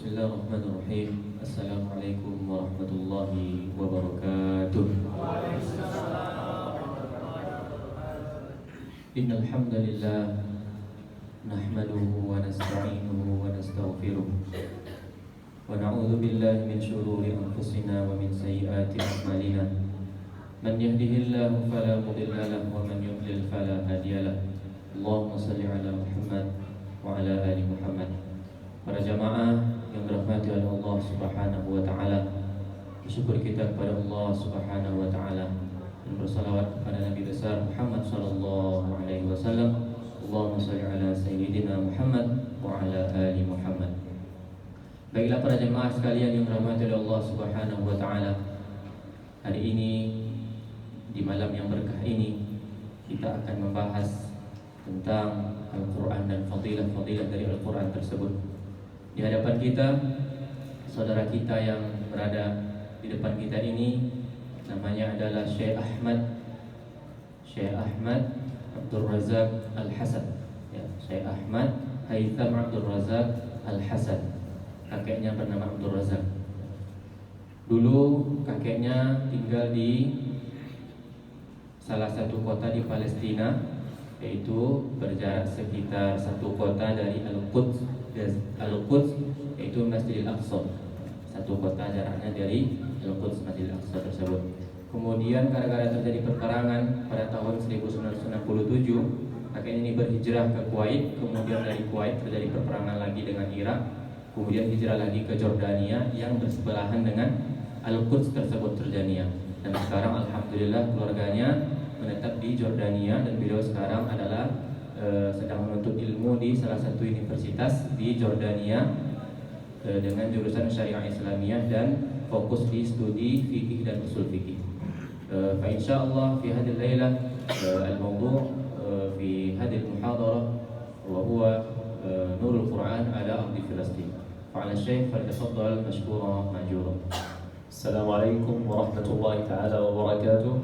Bismillahirrahmanirrahim. Assalamualaikum warahmatullahi wabarakatuh. Innal hamdalillah nahmaduhu wa nasta'inuhu wa nastaghfiruh wa na'udzu billahi min shururi anfusina wa min sayyiati a'malina. Man yahdihillahu fala mudilla lahu wa man yudlil fala hadiya lahu. Allahumma shalli ala Muhammad wa ala ali Muhammad. Para jamaah yang dirahmati oleh Allah Subhanahu wa taala, bersyukur kita kepada Allah Subhanahu wa taala dan bersalawat kepada Nabi besar Muhammad sallallahu alaihi wasallam. Allahumma shalli ala sayyidina Muhammad wa ala ali Muhammad. Baiklah para jemaah sekalian yang dirahmati oleh Allah Subhanahu wa taala, hari ini di malam yang berkah ini kita akan membahas tentang Al-Quran dan fadilah-fadilah dari Al-Quran tersebut. Di hadapan kita, saudara kita yang berada di depan kita ini namanya adalah Syekh Ahmad Abdul Razak Al-Hasan, ya, Syekh Ahmad Haytham Abdul Razak Al-Hasan. Kakeknya bernama Abdul Razak. Dulu kakeknya tinggal di salah satu kota di Palestina, yaitu berjarak sekitar satu kota dari Al-Quds, yaitu Masjidil Aqsa. Satu kota jaraknya dari Al-Quds, Masjidil Aqsa tersebut. Kemudian gara-gara terjadi peperangan pada tahun 1967, kakeknya ini berhijrah ke Kuwait. Kemudian dari Kuwait terjadi peperangan lagi dengan Irak. Kemudian hijrah lagi ke Jordania yang bersebelahan dengan Al-Quds tersebut, Jordania. Dan sekarang alhamdulillah keluarganya menetap di Jordania dan beliau sekarang adalah sedang menuntut ilmu di salah satu universitas di Jordania dengan jurusan Syariah Islamiyah dan fokus di studi fikih dan usul fikih. Fa insyaallah fi hadhihi al-lailah al-mawdu' fi hadhihi al-muhadarah wa huwa nurul Quran ala ardi Filastin. Fa 'ala Syekh falyatafaddal mashkuran majura. Assalamualaikum warahmatullahi taala wabarakatuh.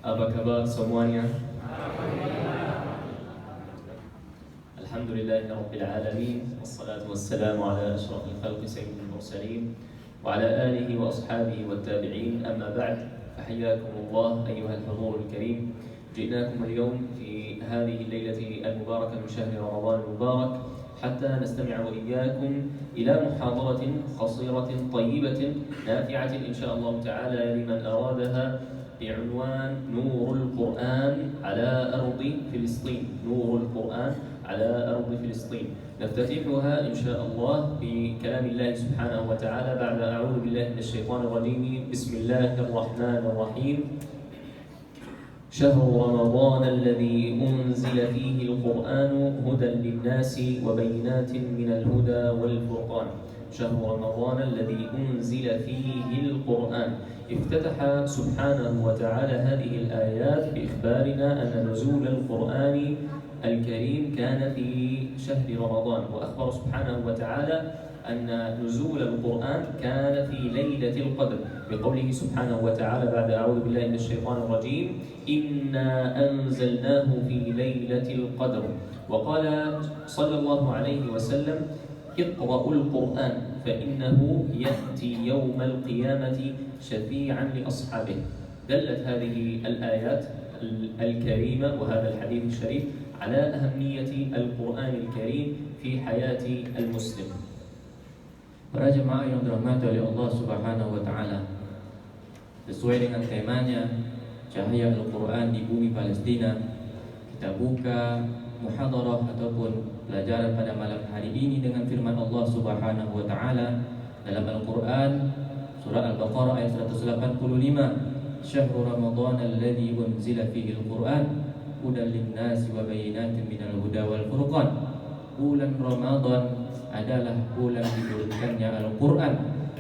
Apa kabar semuanya? Alhamdulillahi rabbil alamin, wassalatu wassalamu ala asyrafil khalqi sayyidil mursalin wa ala alihi wa ashabihi wat tabi'in. Amma ba'd, fahayyakumullah ayyuhal hudhurul karim. جئناكم اليوم في هذه الليلة المباركة من شهر رمضان المبارك حتى نستمع وإياكم إلى محاضرة قصيرة طيبة نافعة إن شاء الله تعالى لمن أرادها بعنوان نور القرآن على أرض فلسطين. نور القرآن على أرض فلسطين. نفتتحها إن شاء الله بكلام الله سبحانه وتعالى بعد أعوذ بالله من الشيطان الرجيم. بسم الله الرحمن الرحيم. شهر رمضان الذي أنزل فيه القرآن هدى للناس وبينات من الهدى والفرقان. شهر رمضان الذي أنزل فيه القرآن. افتتح سبحانه وتعالى هذه الآيات بإخبارنا أن نزول القرآن الكريم كان في شهر رمضان، وأخبر سبحانه وتعالى أن نزول القرآن كان في ليلة القدر بقوله سبحانه وتعالى بعد أعوذ بالله من الشيطان الرجيم: إنا أنزلناه في ليلة القدر. وقال صلى الله عليه وسلم: اقرأوا القرآن فإنه يأتي يوم القيامة شفيعا لأصحابه. دلت هذه الآيات الكريمة وهذا الحديث الشريف على أهمية القرآن الكريم في حياة المسلم. Para jemaah yang dirahmati oleh Allah Subhanahu wa taala, sesuai dengan temanya Cahaya Al-Quran di Bumi Palestina, kita buka muhadarah ataupun pelajaran pada malam hari ini dengan firman Allah Subhanahu wa taala dalam Al-Quran surah Al-Baqarah ayat 185. Syahrul Ramadan alladzi unzila fihi al-Quran hudan lin-nasi wa bayyinatin minal huda wal furqan. Bulan Ramadan adalah bulan diturunkannya Al-Quran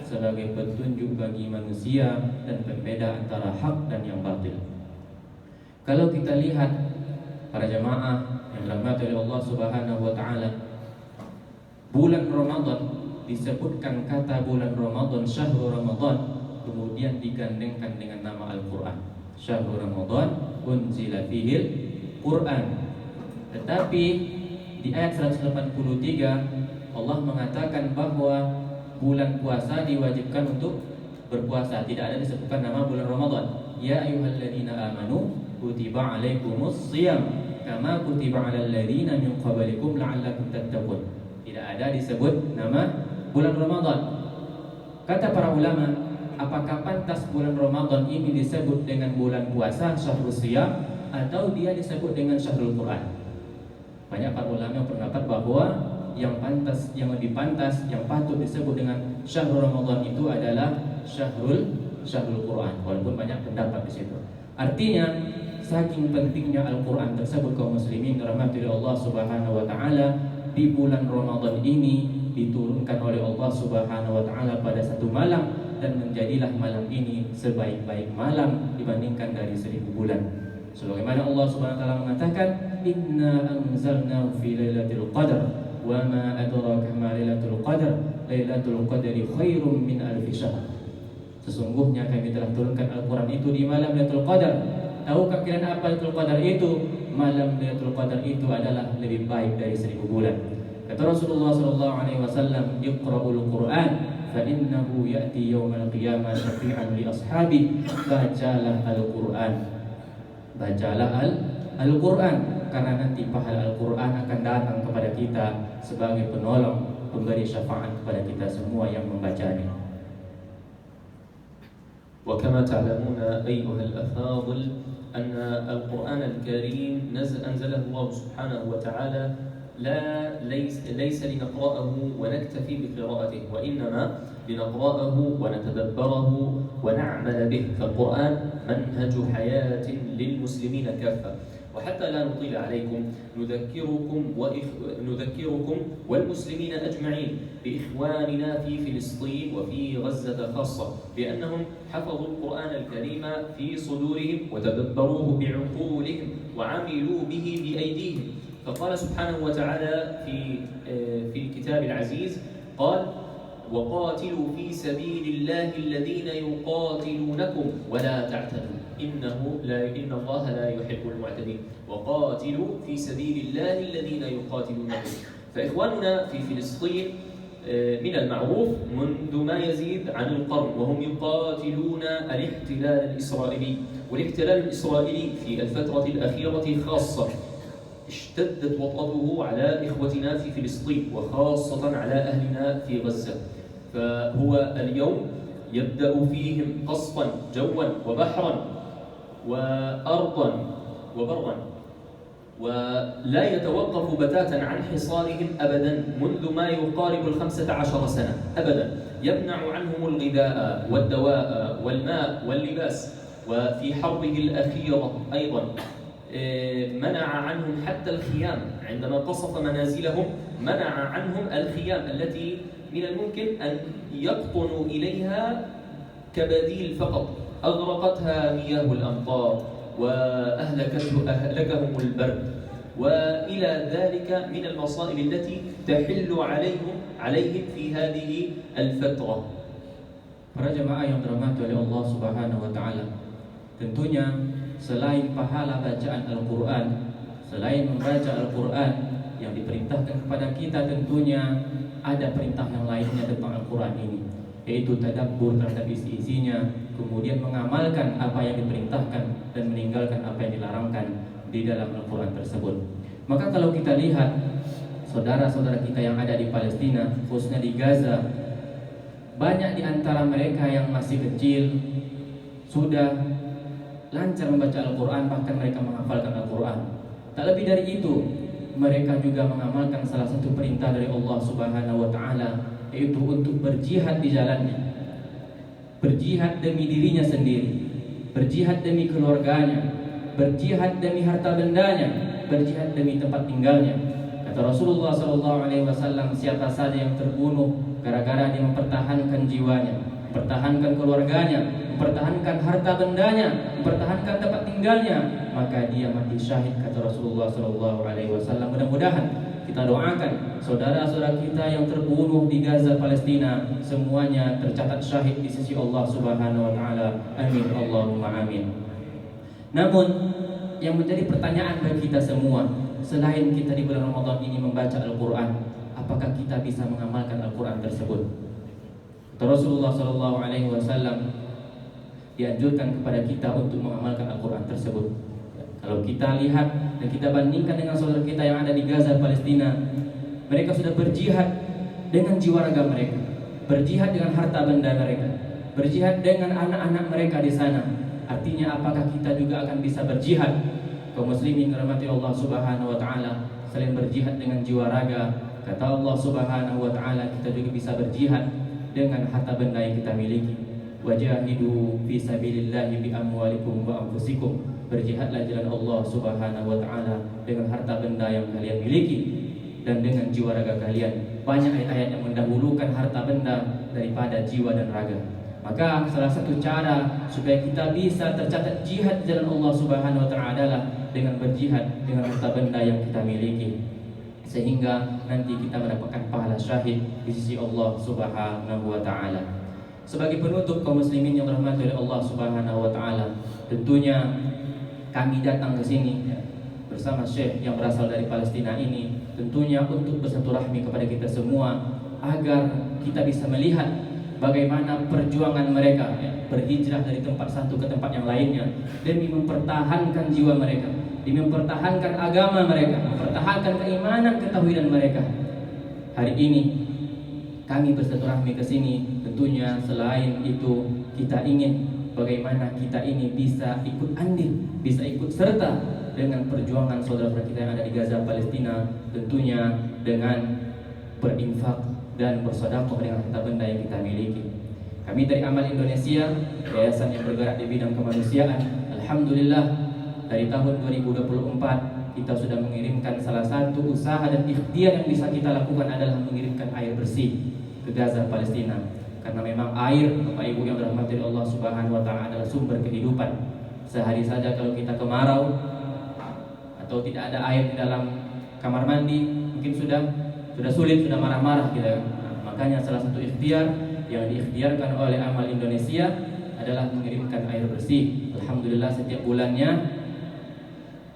sebagai petunjuk bagi manusia dan pembeda antara hak dan yang batil. Kalau kita lihat para jamaah yang dirahmati oleh Allah Subhanahu wa taala, bulan Ramadan disebutkan kata bulan Ramadan, syahrul Ramadan, kemudian digandengkan dengan nama Al-Quran. Syahrul Ramadan unzila fihil Quran. Tetapi Di ayat 183 Allah mengatakan bahwa bulan puasa diwajibkan untuk berpuasa. Tidak ada disebutkan nama bulan Ramadan. Ya ayyuhalladzina amanu kutiba alaikumus shiyam kama kutiba alal ladzina min qablikum la'allakum tattaqun. Tidak ada disebut nama bulan Ramadan. Kata para ulama, apakah pantas bulan Ramadan ini disebut dengan bulan puasa syahrul shiyam atau dia disebut dengan syahrul Quran? Banyak para ulama yang berpendapat bahwa yang pantas, yang lebih pantas, yang patut disebut dengan syahrul Ramadan itu adalah syahrul Quran. Walaupun banyak pendapat di situ. Artinya saking pentingnya Al-Quran tersebut kaum muslimin dirahmati oleh Allah Subhanahu wa taala, di bulan Ramadan ini diturunkan oleh Allah Subhanahu wa taala pada satu malam, dan menjadilah malam ini sebaik-baik malam dibandingkan dari 1000 bulan. Sebagaimana Allah Subhanahu wa taala mengatakan, "Inna anzalnahu fi lailatul qadar wa ma adraka ma lailatul qadar lailatul qadri khairum min alfi syahr." Sesungguhnya kami telah turunkan Al-Quran itu di malam Lailatul Qadar. Tahukah kalian apa Lailatul Qadar itu? Malam Lailatul Qadar itu adalah lebih baik dari 1000 bulan. Kata Rasulullah SAW, "Iqra'ul Quran fa innahu ya'ti yaumal qiyamah syafi'an li ashabi." Bacalah Al-Quran. Bacalah Al-Quran, karena nanti pahala Al-Quran akan datang kepada kita sebagai penolong, pemberi syafaat kepada kita semua yang membacanya. وكما تعلمون أيها الأفاضل أن القرآن الكريم أنزله الله سبحانه وتعالى ليس لنقرأه ونكتفي بقراءته، وإنما لنقرأه ونتدبره ونعمل به. فالقرآن منهج حياة للمسلمين كافة. وحتى لا نطيل عليكم نذكركم والمسلمين أجمعين بإخواننا في فلسطين وفي غزة خاصة بأنهم حفظوا القرآن الكريم في صدورهم وتدبروه بعقولهم وعملوا به بأيديهم. فقال سبحانه وتعالى في الكتاب العزيز، قال: وقاتلوا في سبيل الله الذين يقاتلونكم ولا تعتدوا إن الله لا يحب المعتدين. وقاتلوا في سبيل الله الذين يقاتلونكم. فإخواننا في فلسطين من المعروف منذ ما يزيد عن القرن وهم يقاتلون الاحتلال الإسرائيلي، والاحتلال الإسرائيلي في الفترة الأخيرة خاصة اشتدت وطأته على إخوتنا في فلسطين وخاصة على أهلنا في غزة. فهو اليوم يبدأ فيهم قصفا جوا وبحرا وأرضا وبرا، ولا يتوقف بتاتا عن حصارهم أبدا منذ ما يقارب 15 سنة أبدا. يمنع عنهم الغذاء والدواء والماء واللباس. وفي حربه الأخيرة أيضا منع عنهم حتى الخيام. عندما قصف منازلهم منع عنهم الخيام التي من الممكن أن يقطنوا إليها كبديل فقط. أغرقتها مياه الأمطار وأهلكهم البرد، وإلى ذلك من المصائب التي تحل عليهم في هذه الفترة. Para jemaah yang dirahmati oleh Allah Subhanahu wa taala, tentunya selain pahala bacaan Al-Quran, selain membaca Al-Quran yang diperintahkan kepada kita, tentunya ada perintah yang lainnya tentang Al-Quran ini, yaitu tadabbur terhadap isi-isinya, kemudian mengamalkan apa yang diperintahkan dan meninggalkan apa yang dilarangkan di dalam Al-Quran tersebut. Maka kalau kita lihat saudara-saudara kita yang ada di Palestina, khususnya di Gaza, banyak di antara mereka yang masih kecil sudah lancar membaca Al-Quran, bahkan mereka menghafalkan Al-Quran. Tak lebih dari itu, mereka juga mengamalkan salah satu perintah dari Allah Subhanahu wa taala, yaitu untuk berjihad di jalannya. Berjihad demi dirinya sendiri, berjihad demi keluarganya, berjihad demi harta bendanya, berjihad demi tempat tinggalnya. Kata Rasulullah SAW, siapa saja yang terbunuh gara-gara dia mempertahankan jiwanya, mempertahankan keluarganya, mempertahankan harta bendanya, mempertahankan tempat tinggalnya, maka dia mati syahid, kata Rasulullah SAW. Mudah-mudahan kita doakan saudara-saudara kita yang terbunuh di Gaza, Palestina, semuanya tercatat syahid di sisi Allah Subhanahu wa taala. Amin Allahumma amin. Namun yang menjadi pertanyaan bagi kita semua, selain kita di bulan Ramadan ini membaca Al-Quran, apakah kita bisa mengamalkan Al-Quran tersebut? Rasulullah SAW dianjurkan kepada kita untuk mengamalkan Al-Quran tersebut. Kalau kita lihat dan kita bandingkan dengan saudara kita yang ada di Gaza, Palestina, mereka sudah berjihad dengan jiwa raga mereka, berjihad dengan harta benda mereka, berjihad dengan anak-anak mereka di sana. Artinya apakah kita juga akan bisa berjihad? Kaum muslimin dirahmati Allah Subhanahu wa taala, selain berjihad dengan jiwa raga, kata Allah Subhanahu wa taala, kita juga bisa berjihad dengan harta benda yang kita miliki. Wajahidu fi sabilillahi bi amwalikum wa anfusikum. Berjihadlah jalan Allah Subhanahu wa taala dengan harta benda yang kalian miliki dan dengan jiwa raga kalian. Banyak ayat-ayat yang mendahulukan harta benda daripada jiwa dan raga. Maka salah satu cara supaya kita bisa tercatat jihad jalan Allah Subhanahu wa taala adalah dengan berjihad dengan harta benda yang kita miliki, sehingga nanti kita mendapatkan pahala syahid di sisi Allah Subhanahu wa taala. Sebagai penutup kaum muslimin yang dirahmati oleh Allah Subhanahu wa taala, tentunya kami datang ke sini bersama Syekh yang berasal dari Palestina ini tentunya untuk bersilaturahmi kepada kita semua agar kita bisa melihat bagaimana perjuangan mereka berhijrah dari tempat satu ke tempat yang lainnya demi mempertahankan jiwa mereka, demi mempertahankan agama mereka, mempertahankan keimanan ketauhidan mereka. Hari ini kami bersilaturahmi ke sini tentunya selain itu kita ingin bagaimana kita ini bisa ikut andil, bisa ikut serta dengan perjuangan saudara-saudara kita yang ada di Gaza, Palestina, tentunya dengan berinfak dan bersedekah dengan harta benda yang kita miliki. Kami dari Amal Indonesia, yayasan yang bergerak di bidang kemanusiaan, alhamdulillah dari tahun 2024 kita sudah mengirimkan salah satu usaha dan ikhtiar yang bisa kita lakukan adalah mengirimkan air bersih ke Gaza, Palestina. Karena memang air, Bapak Ibu yang dirahmati Allah Subhanahu wa taala, adalah sumber kehidupan. Sehari saja kalau kita kemarau atau tidak ada air di dalam kamar mandi, mungkin sudah sulit, sudah marah-marah kita. Makanya salah satu ikhtiar yang diikhtiarkan oleh Amal Indonesia adalah mengirimkan air bersih. Alhamdulillah setiap bulannya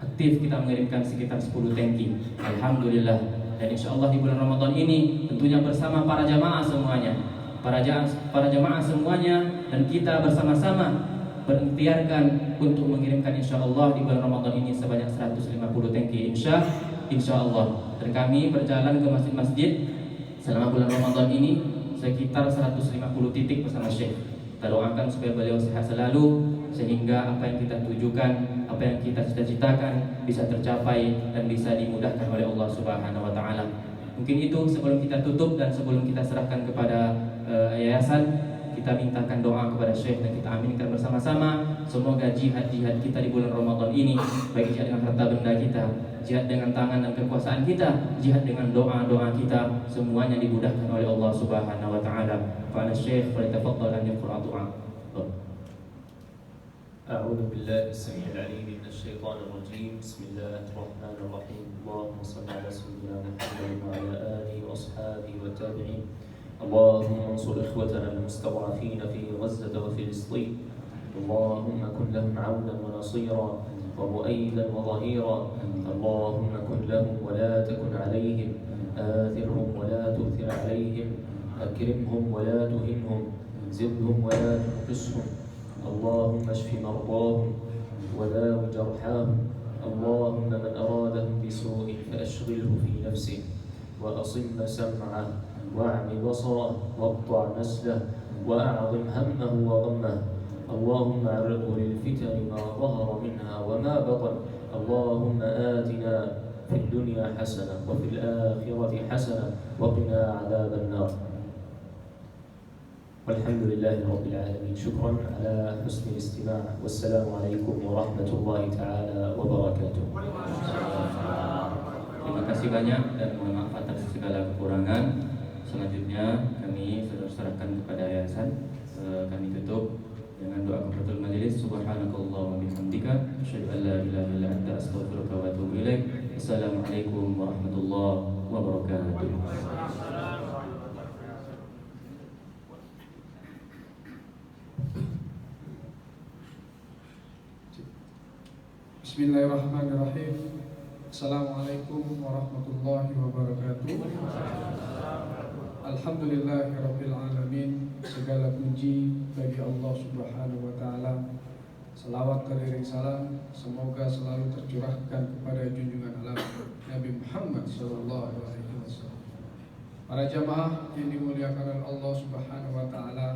aktif kita mengirimkan sekitar 10 tangki. Alhamdulillah. Dan insya Allah di bulan Ramadan ini tentunya bersama para jamaah semuanya, para jamaah semuanya, dan kita bersama-sama berikhtiarkan untuk mengirimkan insya Allah di bulan Ramadan ini sebanyak 150 tangki insya Allah. Dan kami berjalan ke masjid-masjid selama bulan Ramadan ini sekitar 150 titik bersama Syekh. Kita doakan supaya beliau sehat selalu, sehingga apa yang kita tujukan, apa yang kita cita-citakan bisa tercapai dan bisa dimudahkan oleh Allah Subhanahu wa taala. Mungkin itu sebelum kita tutup dan sebelum kita serahkan kepada yayasan, kita mintakan doa kepada Syekh dan kita aminkan bersama-sama. Semoga jihad-jihad kita di bulan Ramadan ini, baik jihad dengan harta benda kita, jihad dengan tangan dan kekuasaan kita, jihad dengan doa-doa kita, semuanya dimudahkan oleh Allah Subhanahu wa taala. Fa Syekh falyatafaddal an yaqra doa. أعوذ بالله السميع العليم من الشيطان الرجيم. بسم الله الرحمن الرحيم. اللهم صل على سيدنا محمد وعلى آله وأصحابه والتابعين. اللهم انصر إخوتنا المستضعفين في غزة وفلسطين. اللهم كن لهم عونا ونصيرا ومؤيدا وظهيرا. اللهم كن لهم ولا تكن عليهم. آثرهم ولا تؤثر عليهم. أكرمهم ولا تهنهم. زدهم ولا تنقصهم. اللهم اشف مرضاهم وداو جرحاهم. اللهم من أرادهم بسوء فأشغله في نفسه وأصم سمعه واعم بصره واقطع نسله وأعظم همه وغمه. اللهم عرضه للفتن ما ظهر منها وما بطن. اللهم آتنا في الدنيا حسنة وفي الآخرة حسنة وقنا عذاب النار. والحمد لله رب العالمين. شكرا على حسن الاستماع والسلام عليكم ورحمة الله تعالى وبركاته. Terima kasih banyak dan mohon maaf atas segala kekurangan. Selanjutnya kami serahkan kepada yayasan. Kami tutup dengan doa kafaratul majelis. Subhanakallahumma wa bihamdika asyhadu an la ilaha illa anta astaghfiruka wa atubu ilaik. Assalamualaikum warahmatullahi wabarakatuh. Bismillahirrahmanirrahim. Assalamualaikum warahmatullahi wabarakatuh. Alhamdulillahirabbil alamin. Segala puji bagi Allah Subhanahu wa taala. Selawat beriring salam semoga selalu tercurahkan kepada junjungan alam Nabi Muhammad sallallahu alaihi wasallam. Para jamaah yang dimuliakan oleh Allah Subhanahu wa taala,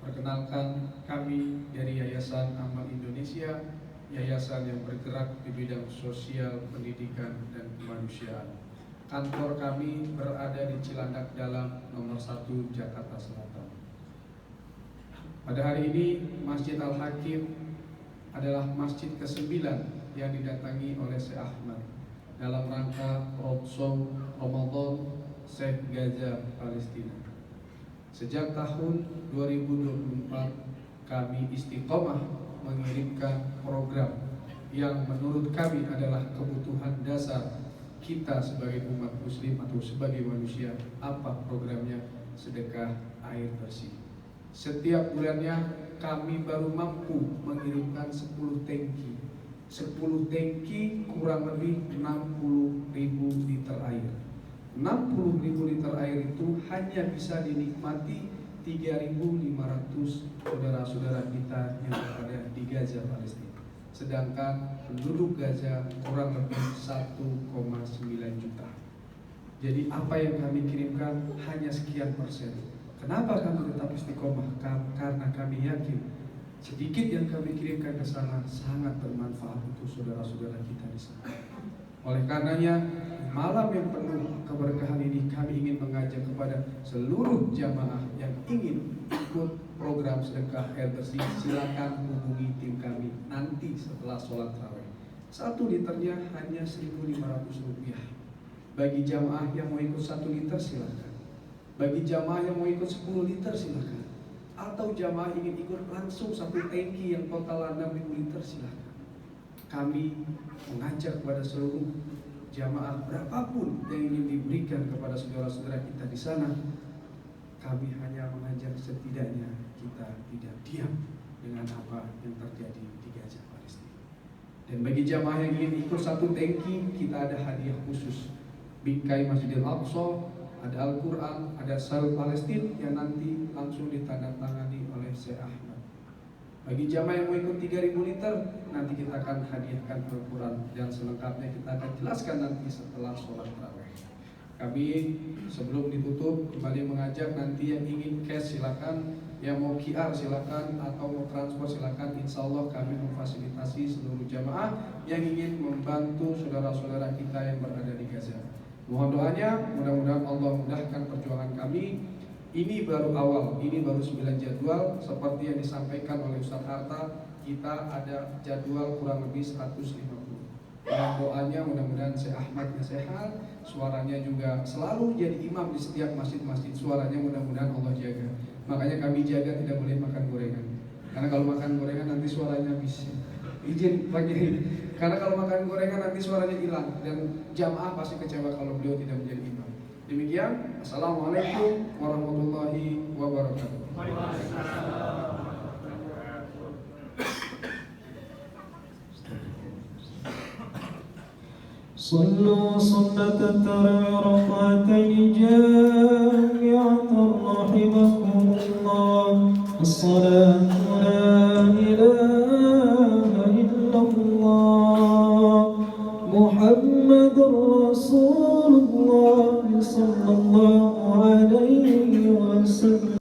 perkenalkan kami dari Yayasan Amal Indonesia, yayasan yang bergerak di bidang sosial, pendidikan, dan kemanusiaan. Kantor kami berada di Cilandak Dalam, nomor 1, Jakarta Selatan. Pada hari ini, Masjid Al-Hakim adalah masjid ke-9 yang didatangi oleh Syekh Ahmad dalam rangka roadshow Ramadan Syekh Gaza Palestina. Sejak tahun 2024, kami istiqomah mengirimkan program yang menurut kami adalah kebutuhan dasar kita sebagai umat muslim atau sebagai manusia. Apa programnya? Sedekah air bersih. Setiap bulannya kami baru mampu mengirimkan 10 tangki. 10 tangki kurang lebih 60.000 liter air. 60.000 liter air itu hanya bisa dinikmati 3.500 saudara-saudara kita yang berada di Gaza Palestina. Sedangkan penduduk Gaza kurang lebih 1,9 juta. Jadi apa yang kami kirimkan hanya sekian persen. Kenapa kami tetap istiqomah? Karena kami yakin sedikit yang kami kirimkan ke sana sangat bermanfaat untuk saudara-saudara kita di sana. Oleh karenanya, malam yang penuh keberkahan ini kami ingin mengajak kepada seluruh jamaah yang ingin ikut program sedekah air bersih. Silakan hubungi tim kami nanti setelah sholat tarawih. 1 liternya hanya Rp1.500. Bagi jamaah yang mau ikut 1 liter silakan. Bagi jamaah yang mau ikut 10 liter silakan. Atau jamaah ingin ikut langsung 1 tangki yang total 6.000 liter silakan. Kami mengajak kepada seluruh jamaah berapapun yang ingin diberikan kepada saudara-saudara kita di sana. Kami hanya mengajak setidaknya kita tidak diam dengan apa yang terjadi di Gaza Palestina. Dan bagi jamaah yang ingin ikut 1 tangki, kita ada hadiah khusus. Bingkai Masjidil Aqsa, ada Al-Quran, ada Sal Palestina yang nanti langsung ditandatangani oleh Syekh Ahmad. Bagi jamaah yang mau ikut 3.000 liter, nanti kita akan hadiahkan Al-Quran dan selengkapnya kita akan jelaskan nanti setelah sholat tarawih. Kami sebelum ditutup kembali mengajak nanti yang ingin cash silakan, yang mau QR silakan, atau mau transfer silakan. Insya Allah kami memfasilitasi seluruh jamaah yang ingin membantu saudara-saudara kita yang berada di Gaza. Mohon doanya, mudah-mudahan Allah mudahkan perjuangan kami. Ini baru awal, ini baru 9 jadwal. Seperti yang disampaikan oleh Ustaz Harta, kita ada jadwal kurang lebih 150. Dan doanya mudah-mudahan Syekh Ahmadnya sehat, suaranya juga selalu jadi imam di setiap masjid-masjid. Suaranya mudah-mudahan Allah jaga. Makanya kami jaga tidak boleh makan gorengan. Karena kalau makan gorengan nanti suaranya bisa. Izin Pak Kiai. Karena kalau makan gorengan nanti suaranya hilang dan jamaah pasti kecewa kalau beliau tidak menjadi imam. Demikian, Assalamualaikum warahmatullahi wabarakatuh. صلوا سنة التراويح ركعتين جامعة رحمكم الله. الصلاة لا إله إلا الله محمد رسول الله صلى الله